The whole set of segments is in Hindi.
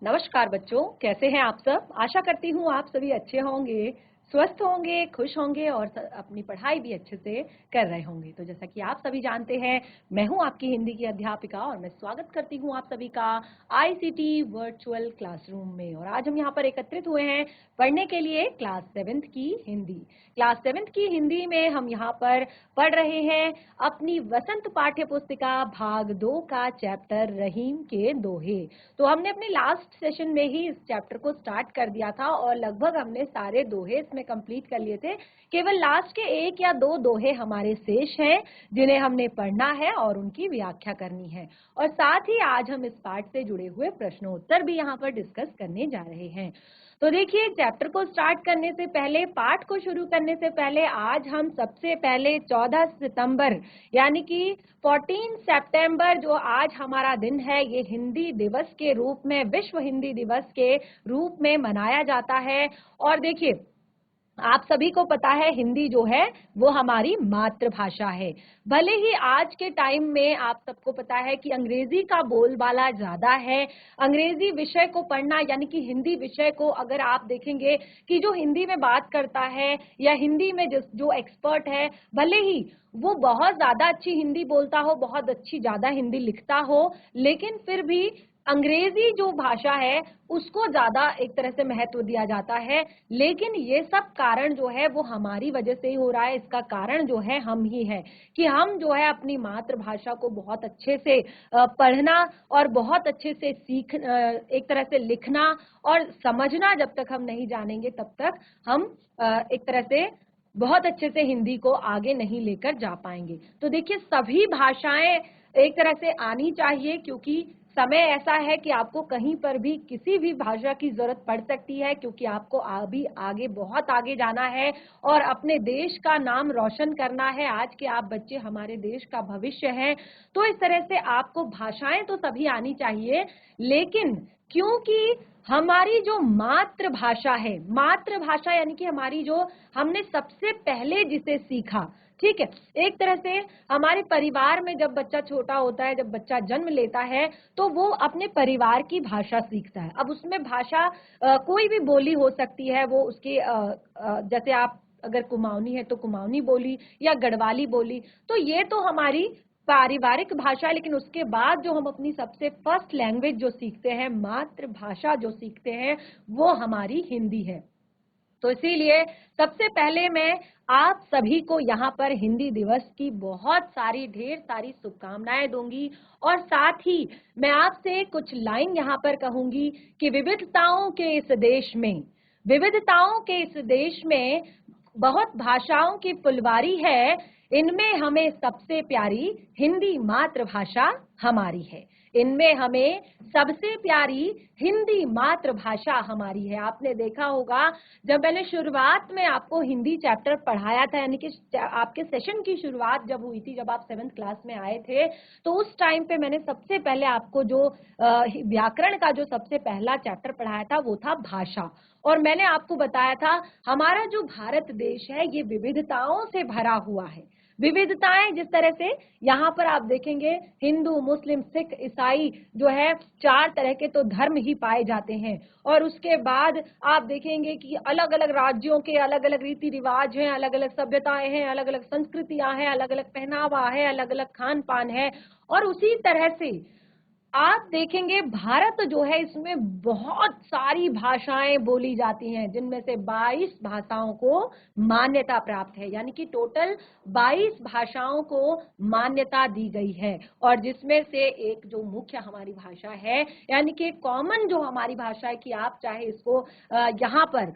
नमस्कार बच्चों, कैसे हैं आप सब। आशा करती हूँ आप सभी अच्छे होंगे, स्वस्थ होंगे, खुश होंगे और अपनी पढ़ाई भी अच्छे से कर रहे होंगे। तो जैसा कि आप सभी जानते हैं, मैं हूँ आपकी हिंदी की अध्यापिका और मैं स्वागत करती हूँ आप सभी का आईसीटी वर्चुअल क्लासरूम में। और आज हम यहाँ पर एकत्रित हुए हैं पढ़ने के लिए क्लास 7th की हिंदी। क्लास 7th की हिंदी में हम यहाँ पर पढ़ रहे हैं अपनी वसंत पाठ्य पुस्तिका भाग 2 का चैप्टर रहीम के दोहे। तो हमने अपने लास्ट सेशन में ही इस चैप्टर को स्टार्ट कर दिया था और लगभग हमने सारे दोहे इसमें कंप्लीट कर लिए थे। केवल लास्ट के 1 या 2 दोहे हमारे शेष हैं जिन्हें हमने पढ़ना है और उनकी व्याख्या करनी है। और साथ ही आज हम इस पाठ से जुड़े हुए प्रश्नोत्तर भी यहाँ पर डिस्कस करने जा रहे हैं। तो देखिए, चैप्टर को स्टार्ट करने से पहले, पाठ को शुरू करने से पहले आज हम सबसे पहले 14 सितंबर यानी कि 14 सितंबर जो आज हमारा दिन है, ये हिंदी दिवस के रूप में, विश्व हिंदी दिवस के रूप में मनाया जाता है। और देखिए, आप सभी को पता है हिंदी जो है वो हमारी मातृभाषा है। भले ही आज के टाइम में आप सबको पता है कि अंग्रेजी का बोलबाला ज्यादा है। अंग्रेजी विषय को पढ़ना यानी कि हिंदी विषय को अगर आप देखेंगे कि जो हिंदी में बात करता है या हिंदी में जो एक्सपर्ट है, भले ही वो बहुत ज्यादा अच्छी हिंदी बोलता हो, बहुत अच्छी ज्यादा हिंदी लिखता हो, लेकिन फिर भी अंग्रेजी जो भाषा है उसको ज्यादा एक तरह से महत्व दिया जाता है। लेकिन ये सब कारण जो है वो हमारी वजह से ही हो रहा है। इसका कारण जो है हम ही है कि हम जो है अपनी मातृभाषा को बहुत अच्छे से पढ़ना और बहुत अच्छे से एक तरह से लिखना और समझना जब तक हम नहीं जानेंगे तब तक हम एक तरह से बहुत अच्छे से हिंदी को आगे नहीं लेकर जा पाएंगे। तो देखिए, सभी भाषाएं एक तरह से आनी चाहिए क्योंकि समय ऐसा है कि आपको कहीं पर भी किसी भी भाषा की जरूरत पड़ सकती है, क्योंकि आपको अभी आगे बहुत आगे जाना है और अपने देश का नाम रोशन करना है। आज के आप बच्चे हमारे देश का भविष्य हैं। तो इस तरह से आपको भाषाएं तो सभी आनी चाहिए, लेकिन क्योंकि हमारी जो मातृभाषा है, मातृभाषा यानी कि हमारी जो हमने सबसे पहले जिसे सीखा, ठीक है, एक तरह से हमारे परिवार में जब बच्चा छोटा होता है, जब बच्चा जन्म लेता है तो वो अपने परिवार की भाषा सीखता है। अब उसमें भाषा कोई भी बोली हो सकती है, वो उसकी जैसे आप अगर कुमाऊनी है तो कुमाऊनी बोली या गढ़वाली बोली, तो ये तो हमारी पारिवारिक भाषा है। लेकिन उसके बाद जो हम अपनी सबसे फर्स्ट लैंग्वेज जो सीखते हैं, मातृभाषा जो सीखते हैं, वो हमारी हिंदी है। तो इसीलिए सबसे पहले मैं आप सभी को यहाँ पर हिंदी दिवस की बहुत सारी, ढेर सारी शुभकामनाएं दूंगी। और साथ ही मैं आपसे कुछ लाइन यहाँ पर कहूंगी कि विविधताओं के इस देश में, विविधताओं के इस देश में बहुत भाषाओं की फुलवारी है, इनमें हमें सबसे प्यारी हिंदी मातृभाषा हमारी है। इनमें हमें सबसे प्यारी हिंदी मातृभाषा हमारी है। आपने देखा होगा जब मैंने शुरुआत में आपको हिंदी चैप्टर पढ़ाया था, यानी कि आपके सेशन की शुरुआत जब हुई थी, जब आप 7th क्लास में आए थे, तो उस टाइम पे मैंने सबसे पहले आपको जो व्याकरण का जो सबसे पहला चैप्टर पढ़ाया था वो था भाषा। और मैंने आपको बताया था हमारा जो भारत देश है ये विविधताओं से भरा हुआ है। विविधताएं जिस तरह से यहाँ पर आप देखेंगे, हिंदू, मुस्लिम, सिख, ईसाई जो है 4 तरह के तो धर्म ही पाए जाते हैं। और उसके बाद आप देखेंगे कि अलग अलग राज्यों के अलग अलग रीति रिवाज हैं, अलग अलग सभ्यताएं हैं, अलग अलग संस्कृतियां हैं, अलग अलग पहनावा है, अलग अलग खान पान है। और उसी तरह से आप देखेंगे भारत जो है इसमें बहुत सारी भाषाएं बोली जाती हैं, जिनमें से 22 भाषाओं को मान्यता प्राप्त है, यानी कि टोटल 22 भाषाओं को मान्यता दी गई है। और जिसमें से एक जो मुख्य हमारी भाषा है, यानी कि कॉमन जो हमारी भाषा है, कि आप चाहे इसको यहाँ पर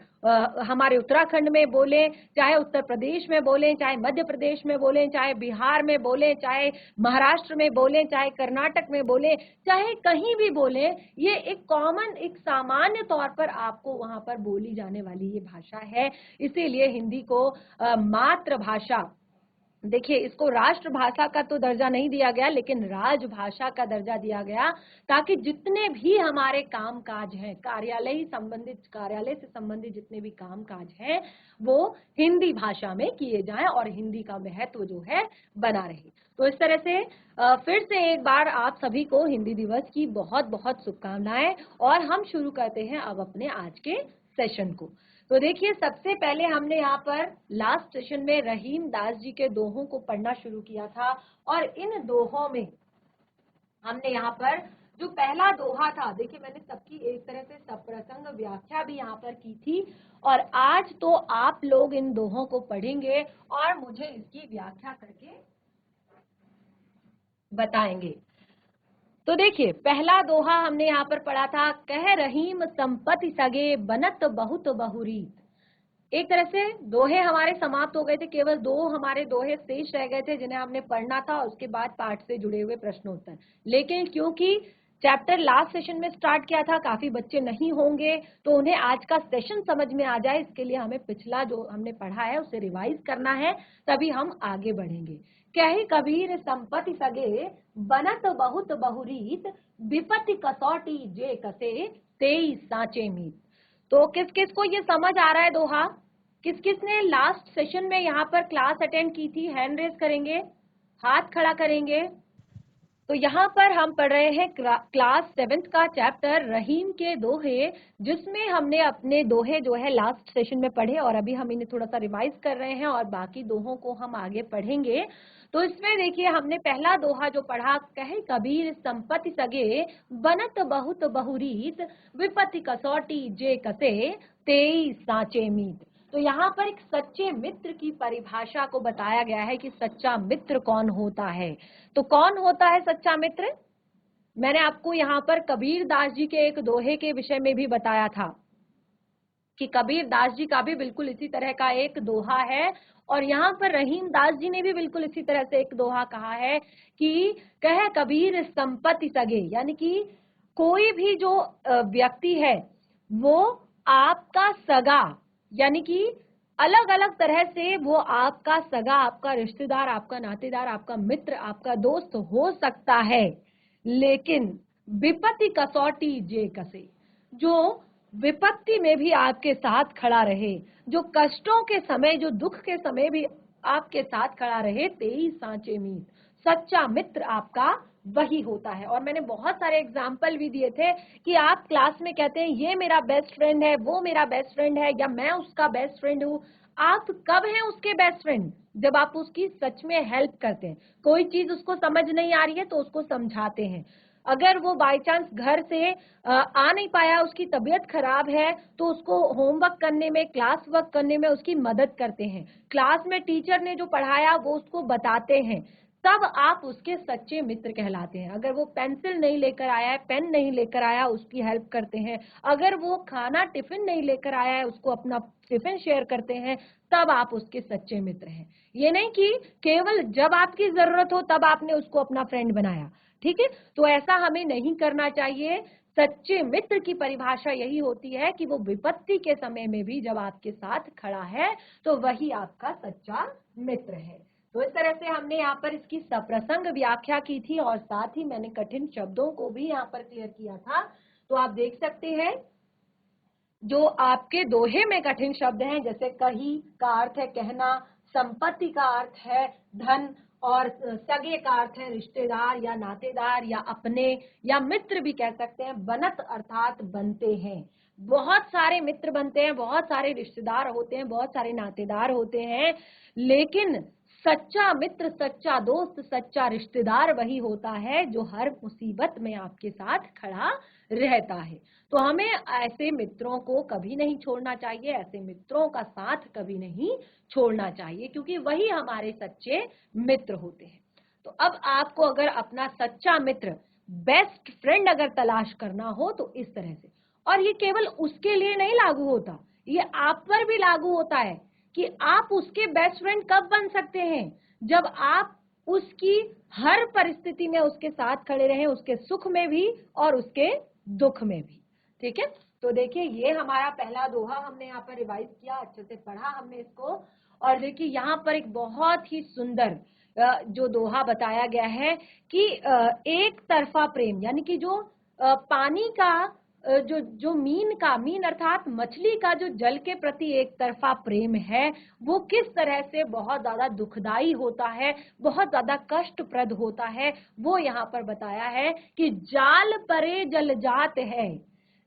हमारे उत्तराखंड में बोलें, चाहे उत्तर प्रदेश में बोलें, चाहे मध्य प्रदेश में बोलें, चाहे बिहार में बोलें, चाहे महाराष्ट्र में बोलें, चाहे कर्नाटक में बोलें, चाहे कहीं भी बोलें, ये एक कॉमन, एक सामान्य तौर पर आपको वहां पर बोली जाने वाली ये भाषा है। इसीलिए हिंदी को मातृभाषा देखिए, इसको राष्ट्रभाषा का तो दर्जा नहीं दिया गया, लेकिन राजभाषा का दर्जा दिया गया, ताकि जितने भी हमारे काम काज हैं, कार्यालय से संबंधित जितने भी काम काज हैं, वो हिंदी भाषा में किए जाएं और हिंदी का महत्व जो है बना रहे। तो इस तरह से फिर से एक बार आप सभी को हिंदी दिवस की बहुत बहुत शुभकामनाएं, और हम शुरू करते हैं अब अपने आज के सेशन को। तो देखिए, सबसे पहले हमने यहाँ पर लास्ट सेशन में रहीम दास जी के दोहों को पढ़ना शुरू किया था, और इन दोहों में हमने यहाँ पर जो पहला दोहा था, देखिए मैंने सबकी एक तरह से सप्रसंग व्याख्या भी यहाँ पर की थी, और आज तो आप लोग इन दोहों को पढ़ेंगे और मुझे इसकी व्याख्या करके बताएंगे। तो देखिए, पहला दोहा हमने यहाँ पर पढ़ा था, कह रहीम संपत्ति सगे बनत बहुत बहुरीत। एक तरह से दोहे हमारे समाप्त हो गए थे, केवल दो हमारे दोहे शेष रह गए थे जिन्हें हमने पढ़ना था, और उसके बाद पाठ से जुड़े हुए प्रश्नोत्तर। लेकिन क्योंकि चैप्टर लास्ट सेशन में स्टार्ट किया था, काफी बच्चे नहीं होंगे, तो उन्हें आज का सेशन समझ में आ जाए, इसके लिए हमें पिछला जो हमने पढ़ा है उसे रिवाइज करना है, तभी हम आगे बढ़ेंगे। कही कबीर संपत्ति सगे बनत बहुत बहुरीत, विपत्ति कसौटी जे कसे तेई साचे मीत। तो किस किस को ये समझ आ रहा है दोहा? किस किस ने लास्ट सेशन में यहाँ पर क्लास अटेंड की थी? हैंड रेज करेंगे, हाथ खड़ा करेंगे। तो यहाँ पर हम पढ़ रहे हैं क्लास 7th का चैप्टर रहीम के दोहे, जिसमें हमने अपने दोहे जो है लास्ट सेशन में पढ़े, और अभी हम इन्हें थोड़ा सा रिवाइज कर रहे हैं, और बाकी दोहों को हम आगे पढ़ेंगे। तो इसमें देखिए, हमने पहला दोहा जो पढ़ा, कहे कबीर संपत्ति सगे बनत बहुत बहुरीत, विपत्ति कसौटी जे कसे तेई साचे मीत। तो यहाँ पर एक सच्चे मित्र की परिभाषा को बताया गया है कि सच्चा मित्र कौन होता है। तो कौन होता है सच्चा मित्र? मैंने आपको यहाँ पर कबीर दास जी के एक दोहे के विषय में भी बताया था कि कबीर दास जी का भी बिल्कुल इसी तरह का एक दोहा है, और यहाँ पर रहीम दास जी ने भी बिल्कुल इसी तरह से एक दोहा कहा है कि कह कबीर संपत्ति सगे, यानी कि कोई भी जो व्यक्ति है वो आपका सगा, यानी कि अलग अलग तरह से वो आपका सगा, आपका रिश्तेदार, आपका नातेदार, आपका मित्र, आपका दोस्त हो सकता है, लेकिन विपत्ति कसौटी जे कसे, जो विपत्ति में भी आपके साथ खड़ा रहे, जो कष्टों के समय, जो दुख के समय भी आपके साथ खड़ा रहे, तेई सांचे मीत। सच्चा मित्र आपका वही होता है। और मैंने बहुत सारे एग्जाम्पल भी दिए थे कि आप क्लास में कहते हैं ये मेरा बेस्ट फ्रेंड है, वो मेरा बेस्ट फ्रेंड है, या मैं उसका बेस्ट फ्रेंड हूँ। आप कब हैं उसके बेस्ट फ्रेंड? जब आप उसकी सच में हेल्प करते हैं। कोई चीज उसको समझ नहीं आ रही है तो उसको समझाते हैं। अगर वो बाय चांस घर से आ नहीं पाया, उसकी तबीयत खराब है, तो उसको होमवर्क करने में, क्लास वर्क करने में उसकी मदद करते हैं। क्लास में टीचर ने जो पढ़ाया वो उसको बताते हैं, तब आप उसके सच्चे मित्र कहलाते हैं। अगर वो पेंसिल नहीं लेकर आया है, पेन नहीं लेकर आया, उसकी हेल्प करते हैं। अगर वो खाना टिफिन नहीं लेकर आया है, उसको अपना टिफिन शेयर करते हैं, तब आप उसके सच्चे मित्र हैं। ये नहीं कि केवल जब आपकी जरूरत हो तब आपने उसको अपना फ्रेंड बनाया, ठीक है? तो ऐसा हमें नहीं करना चाहिए। सच्चे मित्र की परिभाषा यही होती है कि वो विपत्ति के समय में भी जब आपके साथ खड़ा है, तो वही आपका सच्चा मित्र है। तो इस तरह से हमने यहाँ पर इसकी सप्रसंग व्याख्या की थी, और साथ ही मैंने कठिन शब्दों को भी यहाँ पर क्लियर किया था। तो आप देख सकते हैं, जो आपके दोहे में कठिन शब्द हैं, जैसे कही का अर्थ है कहना, संपत्ति का अर्थ है धन, और सगे का अर्थ है रिश्तेदार या नातेदार या अपने, या मित्र भी कह सकते हैं। बनत अर्थात बनते हैं। बहुत सारे मित्र बनते हैं, बहुत सारे रिश्तेदार होते हैं, बहुत सारे नातेदार होते हैं, लेकिन सच्चा मित्र, सच्चा दोस्त, सच्चा रिश्तेदार वही होता है जो हर मुसीबत में आपके साथ खड़ा रहता है। तो हमें ऐसे मित्रों को कभी नहीं छोड़ना चाहिए, ऐसे मित्रों का साथ कभी नहीं छोड़ना चाहिए, क्योंकि वही हमारे सच्चे मित्र होते हैं। तो अब आपको अगर अपना सच्चा मित्र, बेस्ट फ्रेंड अगर तलाश करना हो तो इस तरह से, और ये केवल उसके लिए नहीं लागू होता, ये आप पर भी लागू होता है कि आप उसके बेस्ट फ्रेंड कब बन सकते हैं? जब आप उसकी हर परिस्थिति में उसके साथ खड़े रहें, उसके सुख में भी और उसके दुख में भी, ठीक है? तो देखिए, ये हमारा पहला दोहा हमने यहाँ पर रिवाइज किया, अच्छे से पढ़ा हमने इसको। और देखिए यहाँ पर एक बहुत ही सुंदर जो दोहा बताया गया है कि एक तरफा प्रेम, यानी कि जो पानी का जो जो मीन अर्थात मछली का जो जल के प्रति एक तरफा प्रेम है वो किस तरह से बहुत ज्यादा दुखदाई होता है, बहुत ज्यादा कष्टप्रद होता है, वो यहाँ पर बताया है कि जाल परे जल जात है,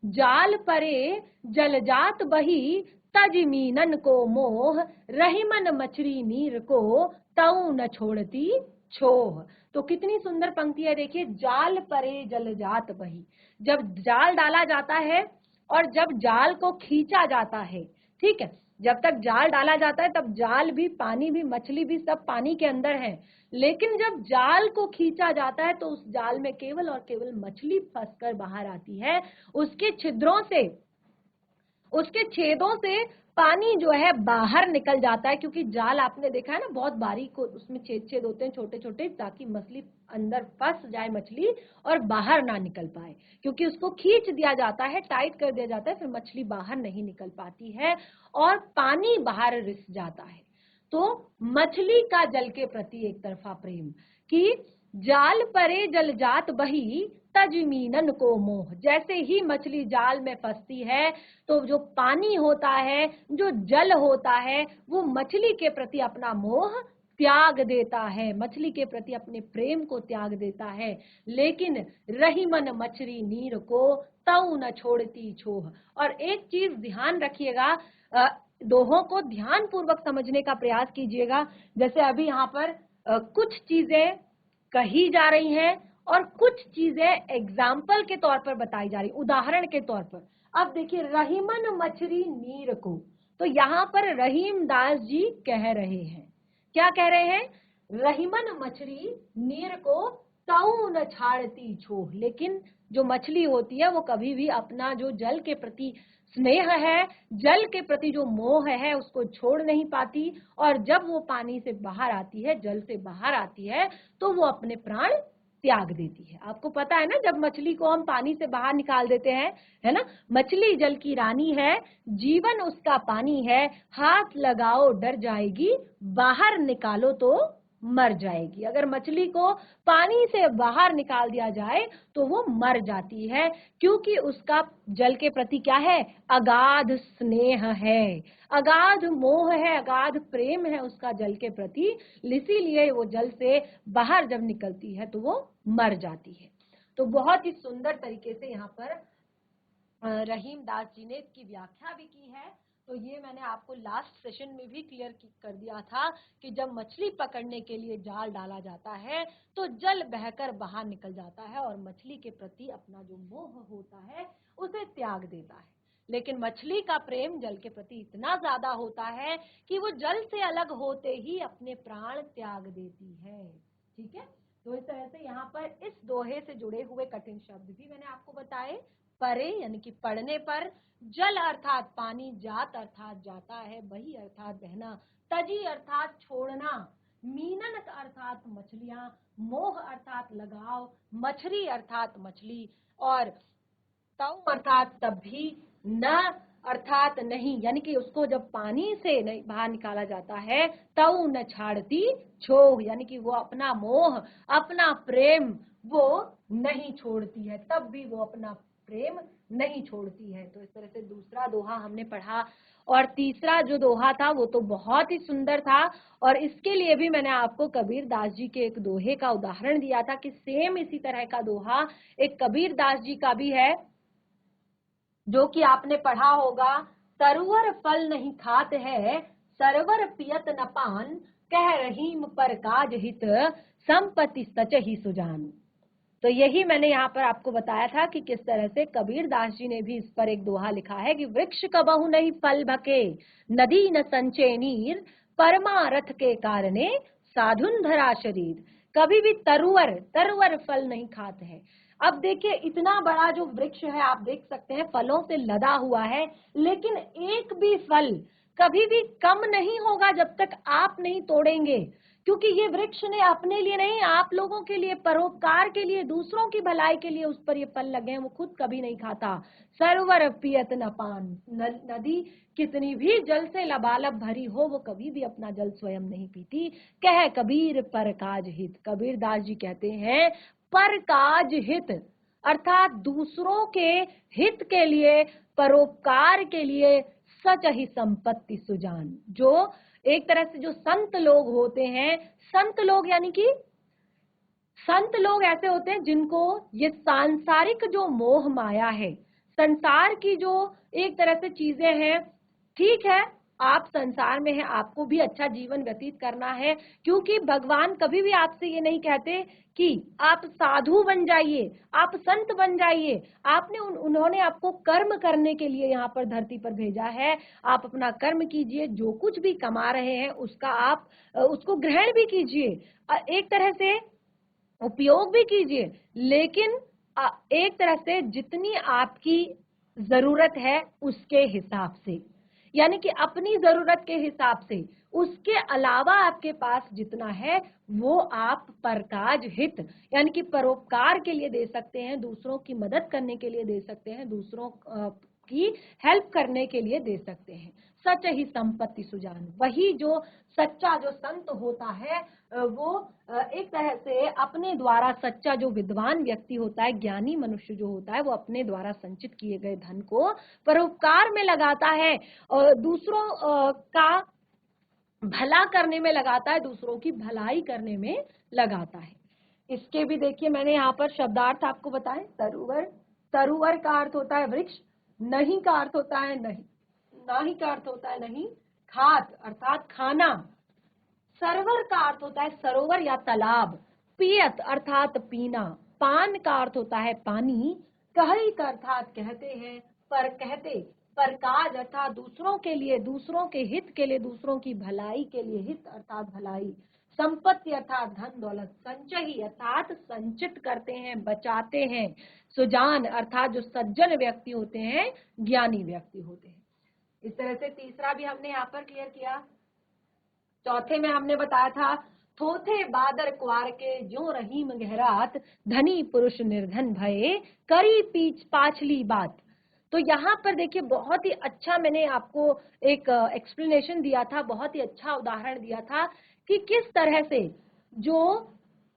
जाल परे जल जात बही, तज मीनन को मोह, रही मन मछली नीर को, तऊ न छोड़ती छोह। तो कितनी सुंदर पंक्ति है, देखिए, जाल परे जल जात बही, जब जाल डाला जाता है और जब जाल को खींचा जाता है, ठीक है, जब तक जाल डाला जाता है तब जाल भी, पानी भी, मछली भी सब पानी के अंदर है, लेकिन जब जाल को खींचा जाता है तो उस जाल में केवल और केवल मछली फंसकर बाहर आती है, उसके छिद्रों से, उसके छेदों से पानी जो है बाहर निकल जाता है, क्योंकि जाल आपने देखा है ना बहुत बारीक, उसमें छेद होते हैं छोटे छोटे, ताकि मछली अंदर फंस जाए मछली और बाहर ना निकल पाए, क्योंकि उसको खींच दिया जाता है, टाइट कर दिया जाता है, फिर मछली बाहर नहीं निकल पाती है और पानी बाहर रिस जाता है। तो मछली का जल के प्रति एक तरफा प्रेम कि जाल परे जल जात बही, तज मीनन को मोह, जैसे ही मछली जाल में फंसती है तो जो पानी होता है, जो जल होता है, वो मछली के प्रति अपना मोह त्याग देता है, मछली के प्रति अपने प्रेम को त्याग देता है, लेकिन रही मन मछली नीर को, तऊ न छोड़ती छोह। और एक चीज ध्यान रखिएगा, दोहों को ध्यान पूर्वक समझने का प्रयास कीजिएगा। जैसे अभी यहाँ पर कुछ चीजें कही जा रही हैं और कुछ चीजें एग्जाम्पल के तौर पर बताई जा रही, उदाहरण के तौर पर। अब देखिए, रहीमन मछली नीर को, तो यहाँ पर रहीम दास जी कह रहे हैं, क्या कह रहे हैं, रहीमन मछली नीर को, तऊ न छाड़ती छोह, लेकिन जो मछली होती है वो कभी भी अपना जो जल के प्रति स्नेह है, जल के प्रति जो मोह है, उसको छोड़ नहीं पाती, और जब वो पानी से बाहर आती है, जल से बाहर आती है, तो वो अपने प्राण त्याग देती है। आपको पता है ना, जब मछली को हम पानी से बाहर निकाल देते हैं, है ना, मछली जल की रानी है, जीवन उसका पानी है, हाथ लगाओ डर जाएगी, बाहर निकालो तो मर जाएगी। अगर मछली को पानी से बाहर निकाल दिया जाए तो वो मर जाती है, क्योंकि उसका जल के प्रति क्या है, अगाध स्नेह है, अगाध मोह है, अगाध प्रेम है उसका जल के प्रति, इसीलिए वो जल से बाहर जब निकलती है तो वो मर जाती है। तो बहुत ही सुंदर तरीके से यहाँ पर रहीम दास जी ने इसकी व्याख्या भी की है। तो ये मैंने आपको लास्ट सेशन में भी क्लियर कर दिया था कि जब मछली पकड़ने के लिए जाल डाला जाता है तो जल बहकर बाहर निकल जाता है और मछली के प्रति अपना जो मोह होता है उसे त्याग देता है, लेकिन मछली का प्रेम जल के प्रति इतना ज्यादा होता है कि वो जल से अलग होते ही अपने प्राण त्याग देती है। ठीक है, तो इस तरह से यहाँ पर इस दोहे से जुड़े हुए कठिन शब्द भी मैंने आपको बताए। परे यानी कि पढ़ने पर, जल अर्थात पानी, जात अर्थात जाता है, बही अर्थात बहना, तजी अर्थात छोड़ना, मीनन अर्थात मछलियां, मोह अर्थात लगाव, मछली अर्थात मछली, और तऊ अर्थात तब भी, न अर्थात नहीं, यानी कि उसको जब पानी से नहीं बाहर निकाला जाता है, तऊ न छाड़ती छोह, यानी कि वो अपना मोह, अपना प्रेम वो नहीं छोड़ती है, तब भी वो अपना प्रेम नहीं छोड़ती है। तो इस तरह से दूसरा दोहा हमने पढ़ा, और तीसरा जो दोहा था वो तो बहुत ही सुंदर था, और इसके लिए भी मैंने आपको कबीर दास जी के एक दोहे का उदाहरण दिया था कि सेम इसी तरह का दोहा एक कबीर दास जी का भी है, जो कि आपने पढ़ा होगा, तरुवर फल नहीं खात है, सरवर पियत न पान, कह रहीम पर काज हित, संपत्ति सच ही सुजान। तो यही मैंने यहाँ पर आपको बताया था कि किस तरह से कबीर दास जी ने भी इस पर एक दोहा लिखा है कि वृक्ष कबहु नहीं फल भके, नदी न संचे नीर, परमारथ के कारणे साधुन धरा शरीर। कभी भी तरुवर फल नहीं खाते हैं। अब देखिए, इतना बड़ा जो वृक्ष है आप देख सकते हैं फलों से लदा हुआ है, लेकिन एक भी फल कभी भी कम नहीं होगा जब तक आप नहीं तोड़ेंगे, क्योंकि ये वृक्ष ने अपने लिए नहीं, आप लोगों के लिए, परोपकार के लिए, दूसरों की भलाई के लिए उस पर ये फल लगे हैं। वो खुद कभी नहीं खाता। सरोवर पियत न पान, नदी कितनी भी जल से लबालब भरी हो, वो कभी भी अपना जल स्वयं नहीं पीती। कह कबीर पर काज हित, कबीर दास जी कहते हैं पर काज हित, अर्थात दूसरों के हित के लिए, परोपकार के लिए सच ही संपत्ति सुजान। जो एक तरह से जो संत लोग होते हैं, संत लोग यानी कि संत लोग ऐसे होते हैं जिनको ये सांसारिक जो मोह माया है, संसार की जो एक तरह से चीजें हैं, ठीक है आप संसार में हैं, आपको भी अच्छा जीवन व्यतीत करना है, क्योंकि भगवान कभी भी आपसे ये नहीं कहते कि आप साधु बन जाइए, आप संत बन जाइए। आपने उन्होंने आपको कर्म करने के लिए यहाँ पर धरती पर भेजा है। आप अपना कर्म कीजिए, जो कुछ भी कमा रहे हैं उसका आप उसको ग्रहण भी कीजिए, एक तरह से उपयोग भी कीजिए, लेकिन एक तरह से जितनी आपकी जरूरत है उसके हिसाब से, यानी कि अपनी जरूरत के हिसाब से। उसके अलावा आपके पास जितना है वो आप परकाज हित यानी कि परोपकार के लिए दे सकते हैं, दूसरों की मदद करने के लिए दे सकते हैं, दूसरों की हेल्प करने के लिए दे सकते हैं। सच ही संपत्ति सुजान, वही जो सच्चा जो संत होता है वो एक तरह से अपने द्वारा, सच्चा जो विद्वान व्यक्ति होता है, ज्ञानी मनुष्य जो होता है, वो अपने द्वारा संचित किए गए धन को परोपकार में लगाता है और दूसरों का भला करने में लगाता है, दूसरों की भलाई करने में लगाता है। इसके भी देखिए मैंने यहाँ पर शब्दार्थ आपको बताए। तरुवर, तरुवर का अर्थ होता है वृक्ष, नहीं का अर्थ होता है नहीं, नाही का अर्थ होता है नहीं, खात अर्थात खाना, सरवर का अर्थ होता है सरोवर या तालाब, पियत अर्थात पीना, पान का अर्थ होता है पानी, कही का अर्थात कहते हैं, पर कहते, परकाज अर्थात दूसरों के लिए, दूसरों के हित के लिए, दूसरों की भलाई के लिए, हित अर्थात भलाई, संपत्ति अर्थात धन दौलत, संचयी अर्थात संचित करते हैं, बचाते हैं, सुजान अर्थात जो सज्जन व्यक्ति होते हैं, ज्ञानी व्यक्ति होते हैं। इस तरह से तीसरा भी हमने यहाँ पर क्लियर किया। चौथे में हमने बताया था थोथे बादर क्वार के ज्यों रहीम गहरात, धनी पुरुष निर्धन भये करी पीछ पाछली बात। तो यहाँ पर देखिए बहुत ही अच्छा मैंने आपको एक एक्सप्लेनेशन दिया था, बहुत ही अच्छा उदाहरण दिया था कि किस तरह से जो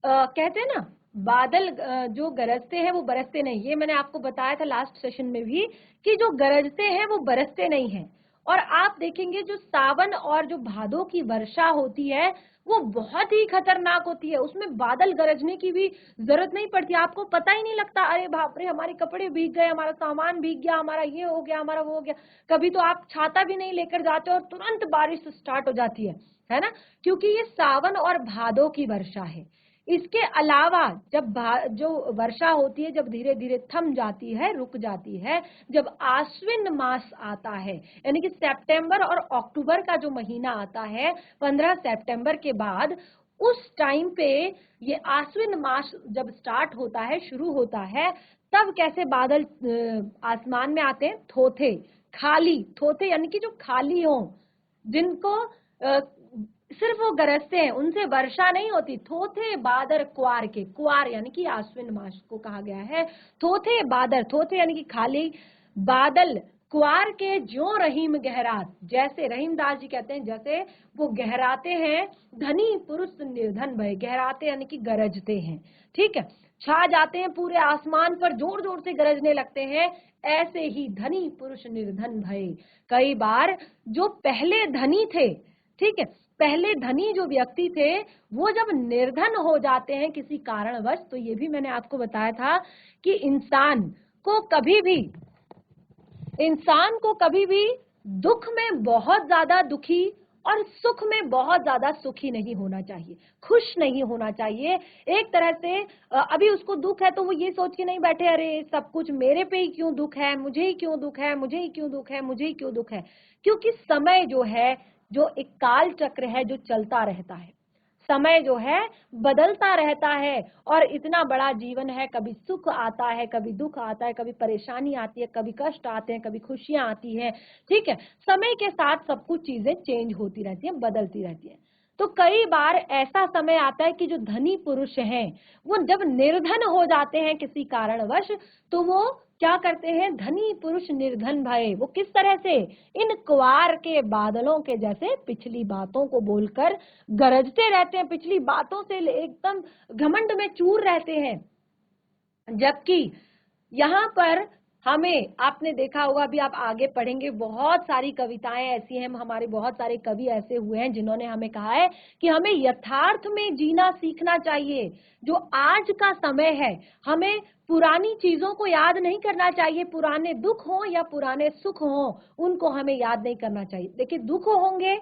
कहते हैं ना बादल जो गरजते हैं वो बरसते नहीं। ये मैंने आपको बताया था लास्ट सेशन में भी कि जो गरजते हैं वो बरसते नहीं हैं। और आप देखेंगे जो सावन और जो भादों की वर्षा होती है वो बहुत ही खतरनाक होती है, उसमें बादल गरजने की भी जरूरत नहीं पड़ती, आपको पता ही नहीं लगता अरे बाप रे हमारे कपड़े भीग गए, हमारा सामान भीग गया, हमारा ये हो गया, हमारा वो हो गया। कभी तो आप छाता भी नहीं लेकर जाते और तुरंत बारिश स्टार्ट हो जाती है ना, क्योंकि ये सावन और भादों की वर्षा है। इसके अलावा जब जो वर्षा होती है जब धीरे धीरे थम जाती है, रुक जाती है, जब आश्विन मास आता है यानी कि सितंबर और अक्टूबर का जो महीना आता है 15 सितंबर के बाद, उस टाइम पे ये आश्विन मास जब स्टार्ट होता है, शुरू होता है, तब कैसे बादल आसमान में आते हैं, थोथे, खाली, थोथे यानी कि जो खाली हो, जिनको सिर्फ वो गरजते हैं, उनसे वर्षा नहीं होती। थोथे बादर क्वार के, क्वार यानी कि आश्विन मास को कहा गया है। थोथे बादर, थोथे यानी कि खाली, बादल क्वार के ज्यों रहीम गहरात, जैसे रहीमदास जी कहते हैं जैसे वो गहराते हैं, धनी पुरुष निर्धन भय, गहराते यानी कि गरजते हैं, ठीक है, छा जाते हैं पूरे आसमान पर, जोर जोर से गरजने लगते हैं, ऐसे ही धनी पुरुष निर्धन भय। कई बार जो पहले धनी थे, ठीक है, पहले धनी जो व्यक्ति थे वो जब निर्धन हो जाते हैं किसी कारणवश, तो ये भी मैंने आपको बताया था कि इंसान को कभी भी दुख में बहुत ज्यादा दुखी और सुख में बहुत ज्यादा सुखी नहीं होना चाहिए, खुश नहीं होना चाहिए। एक तरह से अभी उसको दुख है तो वो ये सोच के नहीं बैठे अरे सब कुछ मेरे पे ही क्यों दुख है, मुझे ही क्यों दुख है, मुझे ही क्यों दुख है, मुझे ही क्यों दुख है। क्योंकि समय जो है, जो एक काल चक्र है जो चलता रहता है, समय जो है बदलता रहता है, और इतना बड़ा जीवन है, कभी सुख आता है, कभी दुख आता है, कभी परेशानी आती है, कभी कष्ट आते हैं, कभी खुशियां आती हैं, ठीक है। समय के साथ सब कुछ चीजें चेंज होती रहती हैं, बदलती रहती हैं। तो कई बार ऐसा समय आता है कि जो धनी पुरुष हैं वो जब निर्धन हो जाते हैं किसी कारणवश, तो वो क्या करते हैं, धनी पुरुष निर्धन भय। वो किस तरह से, इन क्वार के बादलों के जैसे पिछली बातों को बोलकर गरजते रहते हैं, पिछली बातों से एकदम घमंड में चूर रहते हैं। जबकि यहाँ पर हमें, आपने देखा होगा, अभी आप आगे पढ़ेंगे, बहुत सारी कविताएं ऐसी हैं, हमारे बहुत सारे कवि ऐसे हुए हैं जिन्होंने हमें कहा है कि हमें यथार्थ में जीना सीखना चाहिए। जो आज का समय है, हमें पुरानी चीजों को याद नहीं करना चाहिए, पुराने दुख हो या पुराने सुख हो, उनको हमें याद नहीं करना चाहिए। देखिए, दुख होंगे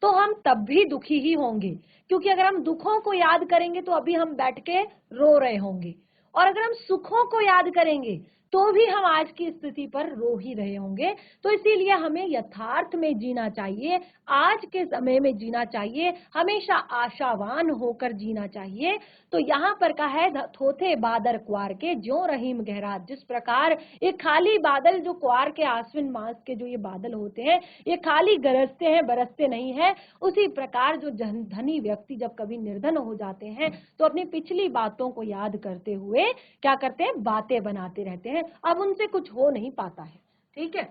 तो हम तब भी दुखी ही होंगे, क्योंकि अगर हम दुखों को याद करेंगे तो अभी हम बैठ के रो रहे होंगे, और अगर हम सुखों को याद करेंगे तो भी हम आज की स्थिति पर रो ही रहे होंगे। तो इसीलिए हमें यथार्थ में जीना चाहिए, आज के समय में जीना चाहिए, हमेशा आशावान होकर जीना चाहिए। तो यहाँ पर कहा है, थोथे बादर क्वार के ज्यों रहीम गहरा। जिस प्रकार ये खाली बादल, जो क्वार के आश्विन मास के जो ये बादल होते हैं, ये खाली गरजते हैं, बरसते नहीं है, उसी प्रकार जो धनी व्यक्ति जब कभी निर्धन हो जाते हैं तो अपनी पिछली बातों को याद करते हुए क्या करते हैं, बातें बनाते रहते हैं। अब उनसे कुछ हो नहीं पाता है। ठीक है,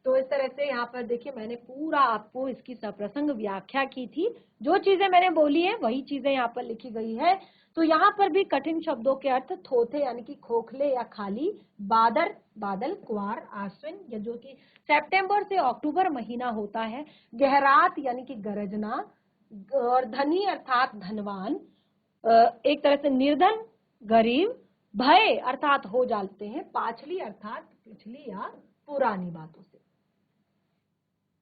तो इस तरह से यहाँ पर देखिए, मैंने पूरा आपको इसकी सप्रसंग व्याख्या की थी। जो चीजें मैंने बोली है वही चीजें यहाँ पर लिखी गई है। तो यहाँ पर भी कठिन शब्दों के अर्थ थोथे यानी कि खोखले या खाली, बादल बादल, क्वार आश्विन या जो कि सितंबर से अक्टूबर महीना होता है, गहरात यानी कि गरजना, और धनी अर्थात धनवान, एक तरह से निर्धन गरीब, भय अर्थात हो जाते हैं, पाछली अर्थात पिछली या पुरानी बातों से।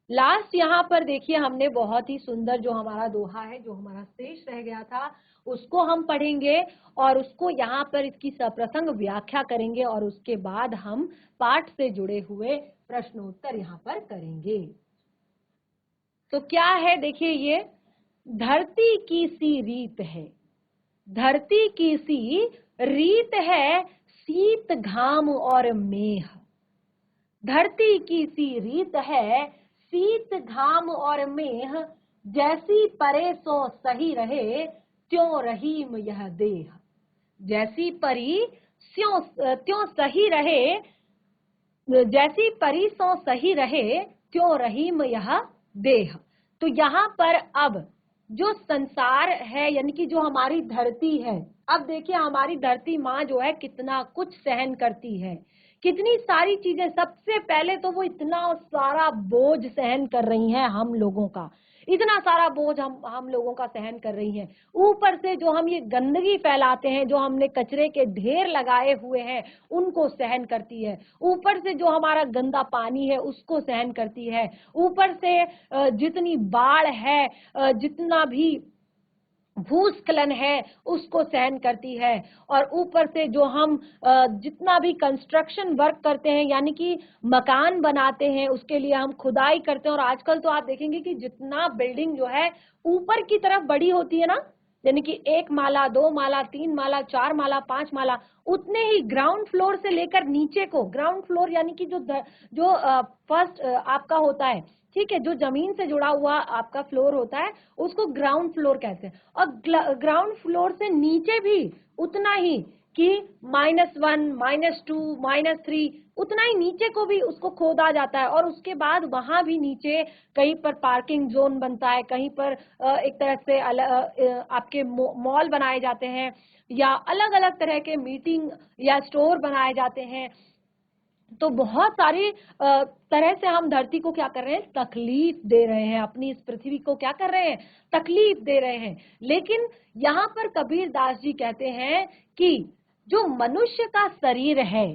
लास्ट यहाँ पर देखिए, हमने बहुत ही सुंदर जो हमारा दोहा है, जो हमारा शेष रह गया था, उसको हम पढ़ेंगे और उसको यहाँ पर इसकी सप्रसंग व्याख्या करेंगे, और उसके बाद हम पाठ से जुड़े हुए प्रश्नोत्तर यहाँ पर करेंगे। तो क्या है, देखिए, ये धरती की सी रीत है, धरती की सी रीत है, शीत घाम और मेह। धरती की सी रीत है, शीत घाम और मेह, जैसी परे सो सही रहे, त्यों रहीम यह देह। जैसी परी त्यों सही रहे, जैसी परी सो सही रहे, त्यों रहीम यह देह। तो यहाँ पर अब जो संसार है, यानी कि जो हमारी धरती है, अब देखिए हमारी धरती माँ जो है कितना कुछ सहन करती है, कितनी सारी चीजें। सबसे पहले तो वो इतना सारा बोझ सहन कर रही हैं, हम लोगों का इतना सारा बोझ हम लोगों का सहन कर रही हैं। ऊपर से जो हम ये गंदगी फैलाते हैं, जो हमने कचरे के ढेर लगाए हुए हैं, उनको सहन करती है। ऊपर से जो हमारा गंदा पानी है उसको सहन करती है। ऊपर से जितनी बाढ़ है, जितना भी भूस्खलन है, उसको सहन करती है। और ऊपर से जो हम जितना भी कंस्ट्रक्शन वर्क करते हैं, यानी कि मकान बनाते हैं, उसके लिए हम खुदाई करते हैं। और आजकल तो आप देखेंगे कि जितना बिल्डिंग जो है ऊपर की तरफ बड़ी होती है ना, यानी कि 1 माला 2 माला 3 माला 4 माला 5 माला, उतने ही ग्राउंड फ्लोर से लेकर नीचे को, ग्राउंड फ्लोर यानी कि जो फर्स्ट आपका होता है, ठीक है, जो जमीन से जुड़ा हुआ आपका फ्लोर होता है, उसको ग्राउंड फ्लोर कहते हैं। और ग्राउंड फ्लोर से नीचे भी उतना ही, कि -1 -2 -3, उतना ही नीचे को भी उसको खोदा जाता है। और उसके बाद वहां भी नीचे कहीं पर पार्किंग जोन बनता है, कहीं पर एक तरह से आपके मॉल बनाए जाते हैं, या अलग अलग तरह के मीटिंग या स्टोर बनाए जाते हैं। तो बहुत सारी तरह से हम धरती को क्या कर रहे हैं, तकलीफ दे रहे हैं, अपनी इस पृथ्वी को क्या कर रहे हैं, तकलीफ दे रहे हैं। लेकिन यहाँ पर कबीर दास जी कहते हैं कि जो मनुष्य का शरीर है,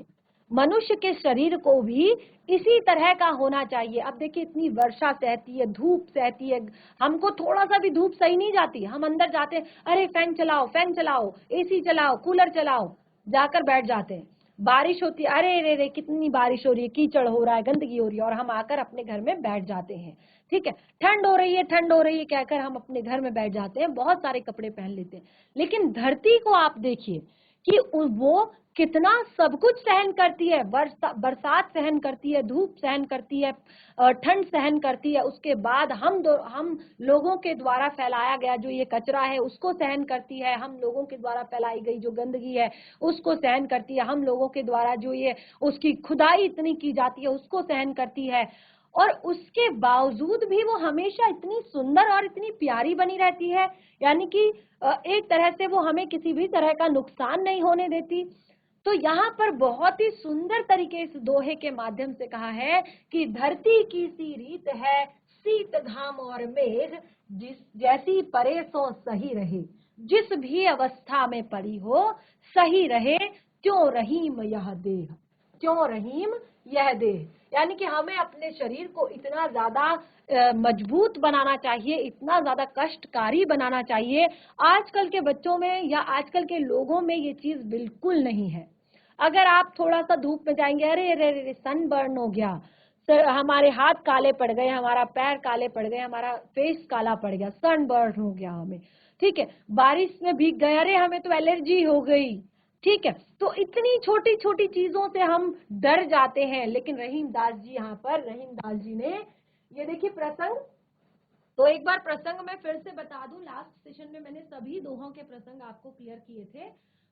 मनुष्य के शरीर को भी इसी तरह का होना चाहिए। अब देखिए, इतनी वर्षा सहती है, धूप सहती है, हमको थोड़ा सा भी धूप सही नहीं जाती, हम अंदर जाते हैं, अरे फैन चलाओ, एसी चलाओ, कूलर चलाओ, जाकर बैठ जाते हैं। बारिश होती है, अरे रे रे कितनी बारिश हो रही है, कीचड़ हो रहा है, गंदगी हो रही है, और हम आकर अपने घर में बैठ जाते हैं। ठीक है, ठंड हो रही है कहकर हम अपने घर में बैठ जाते हैं, बहुत सारे कपड़े पहन लेते हैं। लेकिन धरती को आप देखिए कि वो कितना सब कुछ सहन करती है, बरसात सहन करती है, धूप सहन करती है, ठंड सहन करती है, उसके बाद हम लोगों के द्वारा फैलाया गया जो ये कचरा है उसको सहन करती है, हम लोगों के द्वारा फैलाई गई जो गंदगी है उसको सहन करती है, हम लोगों के द्वारा जो ये उसकी खुदाई इतनी की जाती है उसको सहन करती है, और उसके बावजूद भी वो हमेशा इतनी सुंदर और इतनी प्यारी बनी रहती है। यानी कि एक तरह से वो हमें किसी भी तरह का नुकसान नहीं होने देती। तो यहाँ पर बहुत ही सुंदर तरीके इस दोहे के माध्यम से कहा है कि धरती की सी रीत है, शीत घाम और मेघ, जैसी परे सो सही रहे, जिस भी अवस्था में पड़ी हो सही रहे, त्यों रहीम यह देह, त्यों रहीम यह देह। यानी कि हमें अपने शरीर को इतना ज्यादा मजबूत बनाना चाहिए, इतना ज्यादा कष्टकारी बनाना चाहिए। आजकल के बच्चों में या आजकल के लोगों में ये चीज बिल्कुल नहीं है। अगर आप थोड़ा सा धूप में जाएंगे, अरे अरे अरे सन बर्न हो गया, सर हमारे हाथ काले पड़ गए, हमारा पैर काले पड़ गए, हमारा फेस काला पड़ गया, सन बर्न हो गया हमें, ठीक है, बारिश में भीग गए, अरे हमें तो एलर्जी हो गई, ठीक है। तो इतनी छोटी छोटी चीजों से हम डर जाते हैं। लेकिन रहीम दास जी, यहाँ पर रहीम दास जी ने ये देखिए प्रसंग, तो एक बार प्रसंग मैं फिर से बता दूं, लास्ट सेशन में मैंने सभी दोहों के प्रसंग आपको क्लियर किए थे,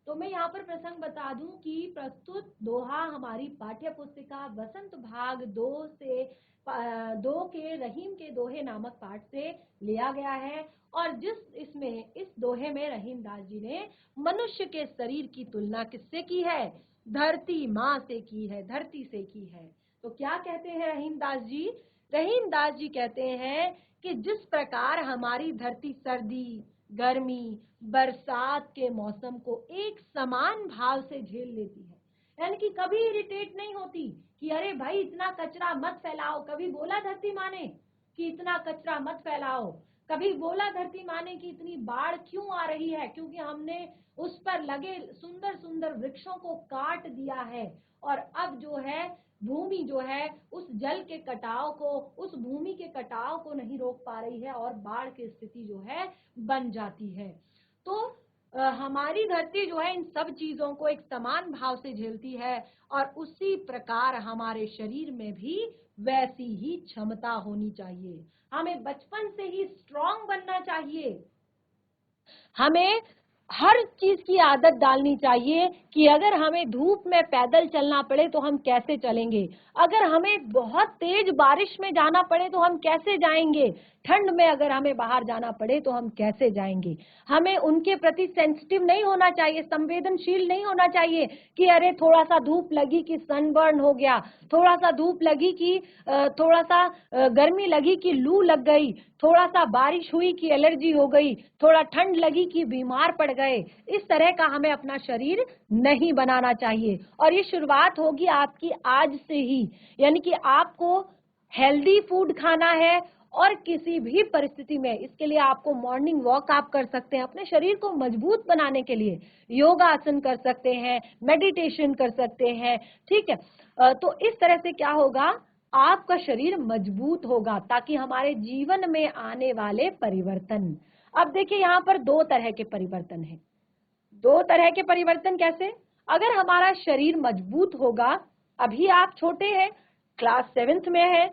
तो मैं यहाँ पर प्रसंग बता दूं कि प्रस्तुत दोहा हमारी पाठ्य पुस्तिका वसंत भाग 2 के रहीम के दोहे नामक पाठ से लिया गया है। और इस दोहे में रहीम दास जी ने मनुष्य के शरीर की तुलना किससे की है? धरती माँ से की है, धरती से की है। तो क्या कहते हैं रहीम दास जी? रहीम दास जी कहते हैं कि जिस प्रकार हमारी धरती सर्दी, गर्मी, बरसात के मौसम को एक समान भाव से झेल लेती है, यानी कि कभी इरिटेट नहीं होती कि अरे भाई इतना कचरा मत फैलाओ, कभी बोला धरती माँ ने कि इतना कचरा मत फैलाओ, कभी बोला धरती माँ ने कि इतनी बाढ़ क्यों आ रही है, क्योंकि हमने उस पर लगे सुंदर सुंदर वृक्षों को काट दिया है, और अब जो है भूमि जो है उस जल के कटाव को, उस भूमि के कटाव को नहीं रोक पा रही है और बाढ़ की स्थिति जो है बन जाती है। तो हमारी धरती जो है इन सब चीजों को एक समान भाव से झेलती है, और उसी प्रकार हमारे शरीर में भी वैसी ही क्षमता होनी चाहिए। हमें बचपन से ही स्ट्रांग बनना चाहिए। हमें हर चीज की आदत डालनी चाहिए कि अगर हमें धूप में पैदल चलना पड़े तो हम कैसे चलेंगे, अगर हमें बहुत तेज बारिश में जाना पड़े तो हम कैसे जाएंगे, ठंड में अगर हमें बाहर जाना पड़े तो हम कैसे जाएंगे। हमें उनके प्रति सेंसिटिव नहीं होना चाहिए, संवेदनशील नहीं होना चाहिए कि अरे थोड़ा सा धूप लगी कि सनबर्न हो गया, थोड़ा सा धूप लगी कि थोड़ा सा गर्मी लगी कि लू लग गई, थोड़ा सा बारिश हुई कि एलर्जी हो गई, थोड़ा ठंड लगी कि बीमार पड़ गए। इस तरह का हमें अपना शरीर नहीं बनाना चाहिए। और ये शुरुआत होगी आपकी आज से ही, यानी कि आपको हेल्दी फूड खाना है, और किसी भी परिस्थिति में इसके लिए आपको मॉर्निंग वॉक आप कर सकते हैं, अपने शरीर को मजबूत बनाने के लिए योगासन कर सकते हैं, मेडिटेशन कर सकते हैं, ठीक है। तो इस तरह से क्या होगा, आपका शरीर मजबूत होगा, ताकि हमारे जीवन में आने वाले परिवर्तन, अब देखिए यहाँ पर 2 तरह के परिवर्तन हैं। 2 तरह के परिवर्तन कैसे? अगर हमारा शरीर मजबूत होगा, अभी आप छोटे हैं, क्लास 7th में है,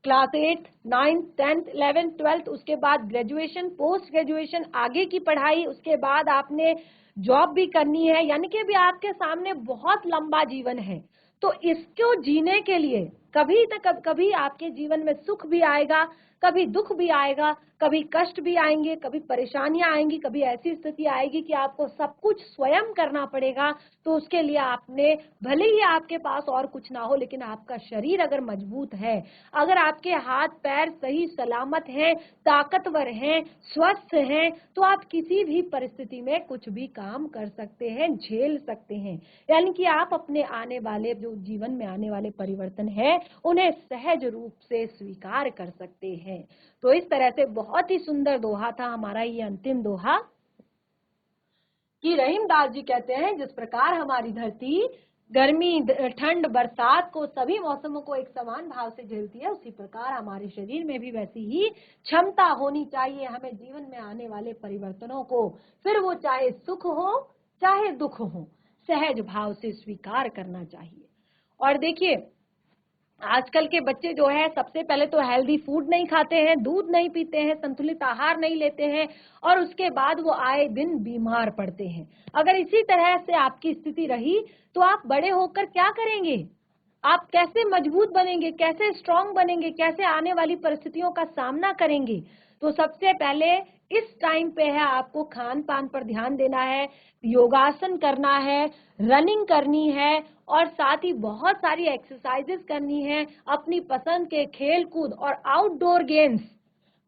class 8, 9th, 10th, 11th, 12th, उसके बाद ग्रेजुएशन, पोस्ट ग्रेजुएशन, आगे की पढ़ाई, उसके बाद आपने जॉब भी करनी है, यानी कि अभी आपके सामने बहुत लंबा जीवन है। तो इसको जीने के लिए कभी न कभी आपके जीवन में सुख भी आएगा, कभी दुख भी आएगा, कभी कष्ट भी आएंगे, कभी परेशानियां आएंगी, कभी ऐसी स्थिति आएगी कि आपको सब कुछ स्वयं करना पड़ेगा। तो उसके लिए आपने, भले ही आपके पास और कुछ ना हो, लेकिन आपका शरीर अगर मजबूत है, अगर आपके हाथ पैर सही सलामत हैं, ताकतवर हैं, स्वस्थ हैं, तो आप किसी भी परिस्थिति में कुछ भी काम कर सकते हैं, झेल सकते हैं। यानी कि आप अपने आने वाले जो जीवन में आने वाले परिवर्तन है उन्हें सहज रूप से स्वीकार कर सकते हैं। तो इस तरह से बहुत ही सुंदर दोहा था हमारा ये अंतिम दोहा, कि रहीम दास जी कहते हैं जिस प्रकार हमारी धरती गर्मी, ठंड, बरसात को, सभी मौसमों को एक समान भाव से झेलती है, उसी प्रकार हमारे शरीर में भी वैसी ही क्षमता होनी चाहिए हमें जीवन में आने वाले परिवर्तनों को, फिर वो चाहे सुख हो चाहे दुख हो, सहज भाव से स्वीकार करना चाहिए। और देखिए आजकल के बच्चे जो है सबसे पहले तो हेल्दी फूड नहीं खाते हैं, दूध नहीं पीते हैं, संतुलित आहार नहीं लेते हैं और उसके बाद वो आए दिन बीमार पड़ते हैं। अगर इसी तरह से आपकी स्थिति रही तो आप बड़े होकर क्या करेंगे? आप कैसे मजबूत बनेंगे, कैसे स्ट्रांग बनेंगे, कैसे आने वाली परिस्थितियों का सामना करेंगे? तो सबसे पहले इस टाइम पे है आपको खान पान पर ध्यान देना है, योगासन करना है, रनिंग करनी है और साथ ही बहुत सारी एक्सरसाइजेस करनी है, अपनी पसंद के खेल कूद और आउटडोर गेम्स,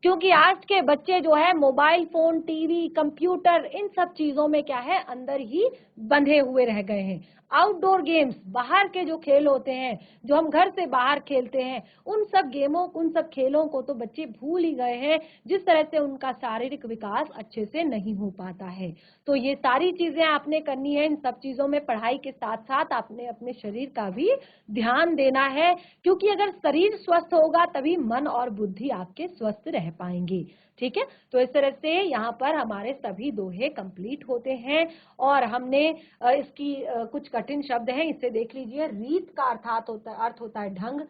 क्योंकि आज के बच्चे जो है मोबाइल फोन, टीवी, कंप्यूटर, इन सब चीजों में क्या है अंदर ही बंधे हुए रह गए हैं। आउटडोर गेम्स, बाहर के जो खेल होते हैं, जो हम घर से बाहर खेलते हैं, उन सब गेमों, उन सब खेलों को तो बच्चे भूल ही गए हैं, जिस तरह से उनका शारीरिक विकास अच्छे से नहीं हो पाता है। तो ये सारी चीजें आपने करनी है। इन सब चीजों में पढ़ाई के साथ साथ आपने अपने शरीर का भी ध्यान देना है, क्योंकि अगर शरीर स्वस्थ होगा तभी मन और बुद्धि आपके स्वस्थ रह पाएंगे। ठीक है, तो इस तरह से यहाँ पर हमारे सभी दोहे कंप्लीट होते हैं। और हमने इसकी कुछ कठिन शब्द हैं, इसे देख लीजिए। रीत का अर्थ होता है ढंग,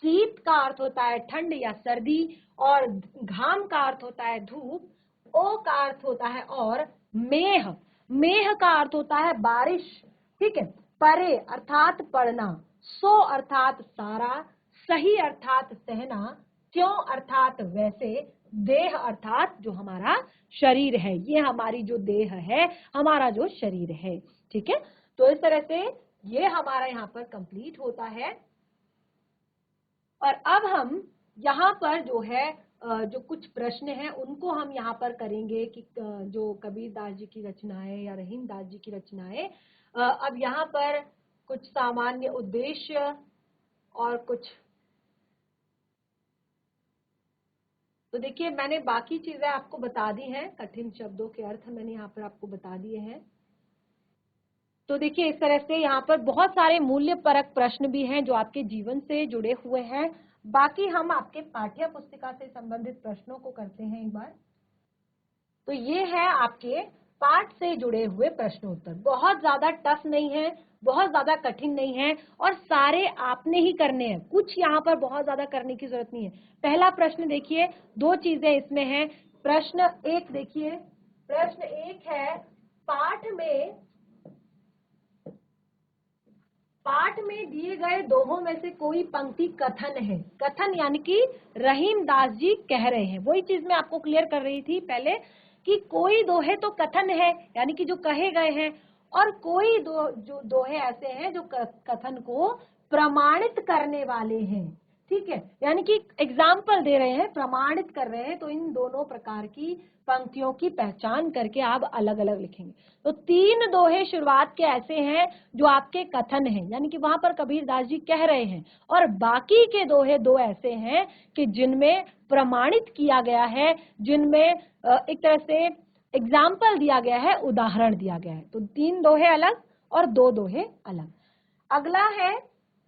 शीत का अर्थ होता है ठंड या सर्दी, और घाम का अर्थ होता है धूप, ओ का अर्थ होता है और, मेह, मेह का अर्थ होता है बारिश। ठीक है, परे अर्थात पढ़ना, सो अर्थात सारा, सही अर्थात सहना, क्यों अर्थात वैसे, देह अर्थात जो हमारा शरीर है, ये हमारी जो देह है, हमारा जो शरीर है। ठीक है, तो इस तरह से ये हमारा यहाँ पर कंप्लीट होता है। और अब हम यहाँ पर जो है जो कुछ प्रश्न हैं उनको हम यहाँ पर करेंगे कि जो कबीर दास जी की रचनाएं या रहीम दास जी की रचनाएं, अब यहाँ पर कुछ सामान्य उद्देश्य और कुछ, तो देखिए मैंने बाकी चीजें आपको बता दी हैं, कठिन शब्दों के अर्थ मैंने यहाँ पर आपको बता दिए हैं। तो देखिए इस तरह से यहाँ पर बहुत सारे मूल्य परक प्रश्न भी हैं जो आपके जीवन से जुड़े हुए हैं। बाकी हम आपके पाठ्य पुस्तिका से संबंधित प्रश्नों को करते हैं एक बार। तो ये है आपके पाठ से जुड़े हुए प्रश्न उत्तर, बहुत ज्यादा टफ नहीं है, बहुत ज्यादा कठिन नहीं है और सारे आपने ही करने हैं, कुछ यहाँ पर बहुत ज्यादा करने की जरूरत नहीं है। पहला प्रश्न देखिए, दो चीजें इसमें हैं। प्रश्न एक देखिए, प्रश्न एक है पाठ में दिए गए दोहों में से कोई पंक्ति कथन है। कथन यानी कि रहीम दास जी कह रहे हैं, वही चीज मैं आपको क्लियर कर रही थी पहले कि कोई दोहे तो कथन है यानी कि जो कहे गए हैं, और कोई जो दोहे ऐसे हैं जो कथन को प्रमाणित करने वाले हैं। ठीक है, यानी कि एग्जाम्पल दे रहे हैं, प्रमाणित कर रहे हैं। तो इन दोनों प्रकार की पंक्तियों की पहचान करके आप अलग अलग लिखेंगे। तो 3 दोहे शुरुआत के ऐसे हैं जो आपके कथन हैं, यानी कि वहां पर कबीर दास जी कह रहे हैं, और बाकी के दोहे 2 ऐसे हैं कि जिनमें प्रमाणित किया गया है, जिनमें एक तरह से एग्जाम्पल दिया गया है, उदाहरण दिया गया है। तो 3 दोहे अलग और 2 दोहे अलग। अगला है,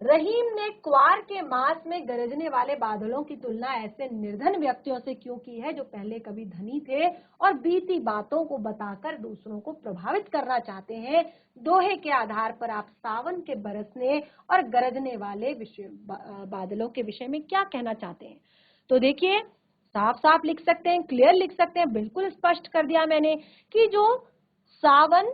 रहीम ने क्वार के मास में गरजने वाले बादलों की तुलना ऐसे निर्धन व्यक्तियों से क्यों की है जो पहले कभी धनी थे और बीती बातों को बताकर दूसरों को प्रभावित करना चाहते हैं। दोहे के आधार पर आप सावन के बरसने और गरजने वाले बादलों के विषय में क्या कहना चाहते हैं? तो देखिए साफ साफ लिख सकते हैं, क्लियर लिख सकते हैं, बिल्कुल स्पष्ट कर दिया मैंने कि जो सावन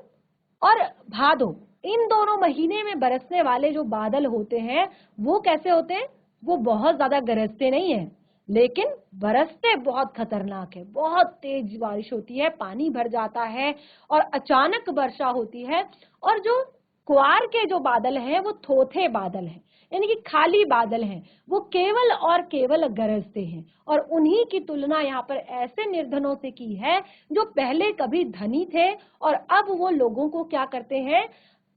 और भादो, इन दोनों महीने में बरसने वाले जो बादल होते हैं वो कैसे होते हैं? वो बहुत ज्यादा गरजते नहीं है, लेकिन बरसते बहुत खतरनाक है। बहुत तेज बारिश होती है, पानी भर जाता है और अचानक वर्षा होती है। और जो क्वार के जो बादल हैं वो थोथे बादल हैं, यानी कि खाली बादल हैं, वो केवल और केवल गरजते हैं। और उन्हीं की तुलना यहाँ पर ऐसे निर्धनों से की है जो पहले कभी धनी थे और अब वो लोगों को क्या करते हैं,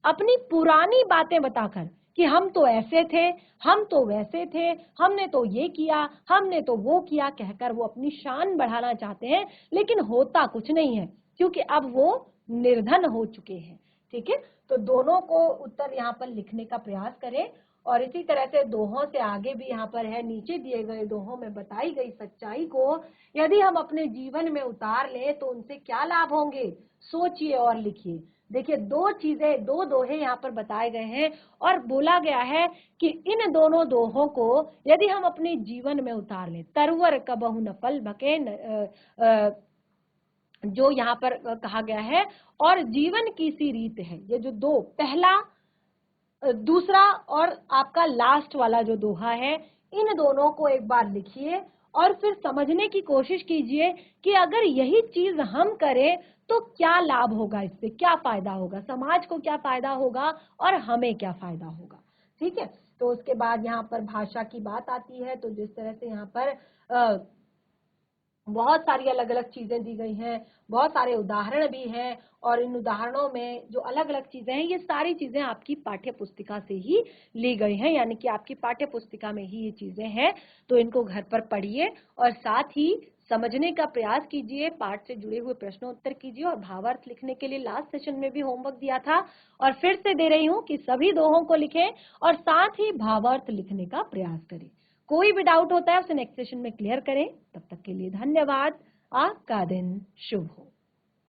अपनी पुरानी बातें बताकर कि हम तो ऐसे थे, हम तो वैसे थे, हमने तो ये किया, हमने तो वो किया, कहकर वो अपनी शान बढ़ाना चाहते हैं, लेकिन होता कुछ नहीं है क्योंकि अब वो निर्धन हो चुके हैं। ठीक है, तो दोनों को उत्तर यहाँ पर लिखने का प्रयास करें। और इसी तरह से दोहों से आगे भी यहाँ पर है, नीचे दिए गए दोहों में बताई गई सच्चाई को यदि हम अपने जीवन में उतार लें तो उनसे क्या लाभ होंगे, सोचिए और लिखिए। देखिए, दो चीजें, दो दोहे यहाँ पर बताए गए हैं और बोला गया है कि इन दोनों दोहों को यदि हम अपने जीवन में उतार लें, तरवर कबहु न फल बके, जो यहाँ पर कहा गया है, और जीवन की सी रीत है। ये जो दो, पहला, दूसरा और आपका लास्ट वाला जो दोहा है, इन दोनों को एक बार लिखिए और फिर समझने की कोशिश कीजिए कि अगर यही चीज हम करें तो क्या लाभ होगा, इससे क्या फायदा होगा, समाज को क्या फायदा होगा और हमें क्या फायदा होगा। ठीक है, तो उसके बाद यहाँ पर भाषा की बात आती है। तो जिस तरह से यहाँ पर बहुत सारी अलग अलग चीजें दी गई हैं, बहुत सारे उदाहरण भी हैं, और इन उदाहरणों में जो अलग अलग चीजें हैं, ये सारी चीजें आपकी पाठ्य पुस्तिका से ही ली गई हैं, यानी कि आपकी पाठ्य पुस्तिका में ही ये चीजें हैं। तो इनको घर पर पढ़िए और साथ ही समझने का प्रयास कीजिए, पाठ से जुड़े हुए प्रश्नोत्तर कीजिए, और भावार्थ लिखने के लिए लास्ट सेशन में भी होमवर्क दिया था और फिर से दे रही हूँ कि सभी दोहों को लिखें और साथ ही भावार्थ लिखने का प्रयास करें। कोई भी डाउट होता है उसे नेक्स्ट सेशन में क्लियर करें। तब तक के लिए धन्यवाद। आपका दिन शुभ हो।